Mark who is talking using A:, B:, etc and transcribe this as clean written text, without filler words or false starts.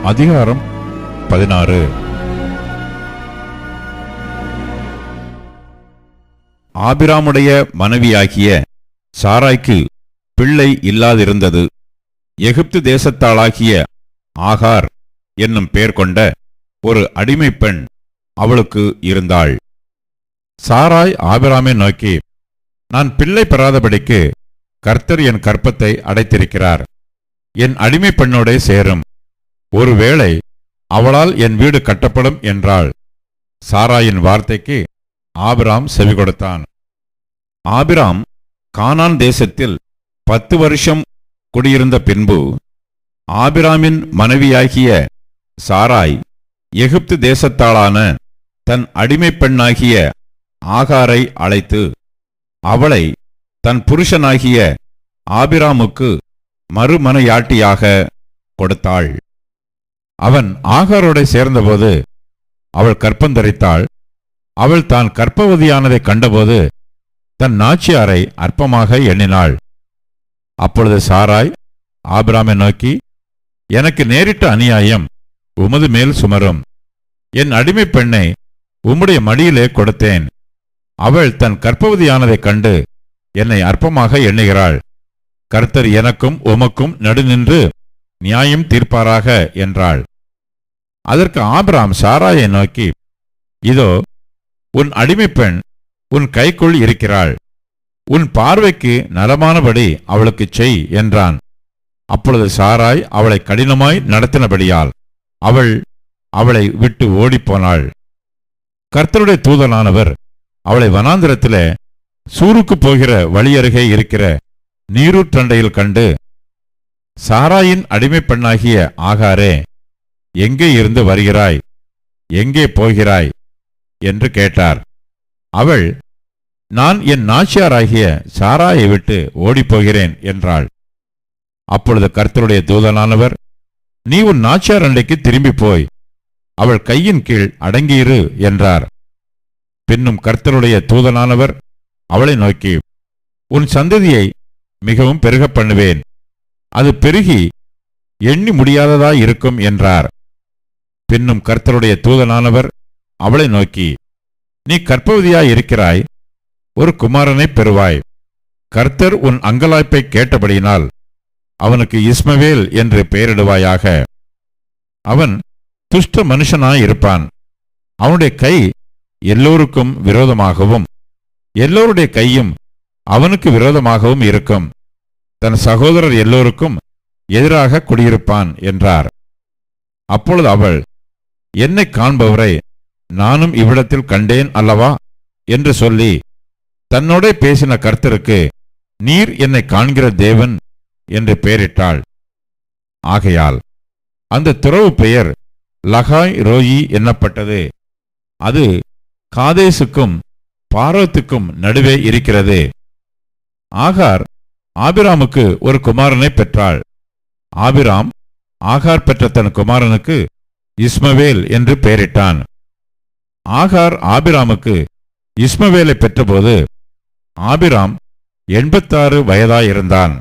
A: அதிகாரம் 16. ஆபிராமுடைய மனைவியாகிய சாராய்க்கு பிள்ளை இல்லாதிருந்தது. எகிப்து தேசத்தாளாகிய ஆகார் என்னும் பெயர் கொண்ட ஒரு அடிமை பெண் அவளுக்கு இருந்தாள். சாராய் ஆபிராமை நோக்கி, நான் பிள்ளை பெறாதபடிக்கு கர்த்தர் என் கற்பத்தை அடைத்திருக்கிறார். என் அடிமை பெண்ணோடே சேரும். ஒருவேளை அவளால் என் வீடு கட்டப்படும் என்றாள். சாராயின் வார்த்தைக்கு ஆபிராம் செவி கொடுத்தான். ஆபிராம் கானான் தேசத்தில் 10 வருஷம் குடியிருந்த பின்பு ஆபிராமின் மனைவியாகிய சாராய் எகிப்து தேசத்தாளான தன் அடிமை பெண்ணாகிய ஆகாரை அழைத்து அவளை தன் புருஷனாகிய ஆபிராமுக்கு மறுமனையாட்டியாக கொடுத்தாள். அவன் ஆகாரோட சேர்ந்தபோது அவள் கற்பந்தரித்தாள். அவள் தான் கர்ப்பவதியானதை கண்டபோது தன் நாச்சியாரை அற்பமாக எண்ணினாள். அப்பொழுது சாராய் ஆபிராமை நோக்கி, எனக்கு நேரிட்ட அநியாயம் உமது மேல் சுமரும். என் அடிமை பெண்ணை உம்முடைய மடியிலே கொடுத்தேன். அவள் தன் கர்ப்பவதியானதைக் கண்டு என்னை அற்பமாக எண்ணுகிறாள். கர்த்தர் எனக்கும் உமக்கும் நடுநின்று நியாயம் தீர்ப்பாராக என்றாள். அதற்கு ஆபிராம் சாராயை நோக்கி, இதோ உன் அடிமை பெண் உன் கைக்குள் இருக்கிறாள். உன் பார்வைக்கு நலமானபடி அவளுக்குச் செய் என்றான். அப்பொழுது சாராய் அவளை கடினமாய் நடத்தினபடியால் அவளை விட்டு ஓடிப்போனாள். கர்த்தருடைய தூதனானவர் அவளை வனாந்திரத்திலே சூருக்கு போகிற வழியருகே இருக்கிற நீரூற்றண்டையில் கண்டு, சாராயின் அடிமை பெண்ணாகிய ஆகாரே, எங்கே இருந்து வருகிறாய், எங்கே போகிறாய் என்று கேட்டார். அவள், நான் என் நாச்சியாராகிய சாராயை விட்டு ஓடிப்போகிறேன் என்றாள். அப்பொழுது கர்த்தருடைய தூதனானவர், நீ உன் நாச்சியார் அண்டைக்கு திரும்பி போய் அவள் கையின் கீழ் அடங்கியிரு என்றார். பின்னும் கர்த்தருடைய தூதனானவர் அவளை நோக்கி, உன் சந்ததியை மிகவும் பெருகப் பண்ணுவேன். அது பெருகி எண்ணி முடியாததாயிருக்கும் என்றார். பின்னும் கர்த்தருடைய தூதனானவர் அவளை நோக்கி, நீ கர்ப்பவதியாயிருக்கிறாய், ஒரு குமாரனை பெறுவாய். கர்த்தர் உன் அங்கலாய்ப்பை கேட்டபடியினால் அவனுக்கு இஸ்மவேல் என்று பெயரிடுவாயாக. அவன் துஷ்ட மனுஷனாயிருப்பான். அவனுடைய கை எல்லோருக்கும் விரோதமாகவும் எல்லோருடைய கையும் அவனுக்கு விரோதமாகவும் இருக்கும். தன் சகோதரர் எல்லோருக்கும் எதிராக குடியிருப்பான் என்றார். அப்பொழுது அவள், என்னை காண்பவரை நானும் இவ்விடத்தில் கண்டேன் அல்லவா என்று சொல்லி தன்னோட பேசின கர்த்தருக்கு, நீர் என்னை காண்கிற தேவன் என்று பெயரிட்டாள். ஆகையால் அந்த துறவு பெயர் லகாய் ரோயி என்னப்பட்டது. அது காதேசுக்கும் பாரோத்துக்கும் நடுவே இருக்கிறது. ஆகார் ஆபிராமுக்கு ஒரு குமாரனை பெற்றாள். ஆபிராம் ஆகார் பெற்ற தன் குமாரனுக்கு இஸ்மவேல் என்று பெயரிட்டான். ஆகார் ஆபிராமுக்கு இஸ்மவேலை பெற்றபோது ஆபிராம் 86 வயதாயிருந்தான்.